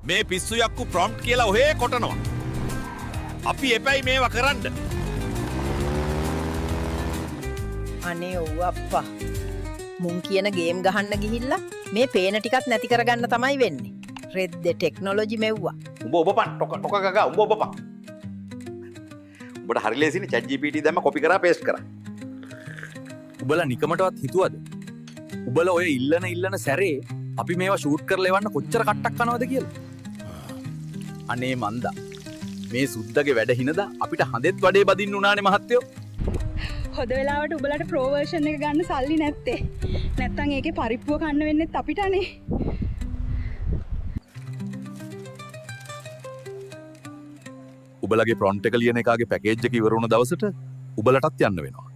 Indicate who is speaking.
Speaker 1: මේ පිස්සු යක්කු ප්‍රොම්ප්ට් කියලා ඔහේ කොටනවා. අපි එපැයි මේවා කරන්න.
Speaker 2: අනේ ඔව් අප්පා. මුන් කියන ගේම් ගහන්න ගිහිල්ලා මේ පේන ටිකත් නැති කරගන්න තමයි වෙන්නේ. රෙද්ද ටෙක්නොලොජි මෙව්වා.
Speaker 3: උඹ ඔබපන් ටොක ගගා උඹ ඔබපන්. උඹට හරි ලේසිනේ chat gpt දැම්ම කොපි කරා පේස්ට් කරා.
Speaker 1: උඹලා නිකමටවත් හිතුවද? උඹලා ඔය ඉල්ලන සැරේ අපි මේවා ෂූට් කරලා එවන්න කොච්චර කට්ටක් කනවද කියලා? අනේ මන්දා. මේ සුද්දගේ වැඩ හිනදා අපිට හඳෙත් වඩේ බදින්න උනානේ මහත්තයෝ.
Speaker 4: හොද වෙලාවට උඹලට ප්‍රෝ වර්ෂන් එක ගන්න සල්ලි නැත්තේ. නැත්තම් ඒකේ පරිප්පුව කන්න වෙන්නෙත් අපිටනේ.
Speaker 1: උඹලගේ ප්‍රොන්ට් එක ලියන එකාගේ පැකේජ් එක ඉවර වුණ දවසට උඹලටත් යන්න වෙනවා.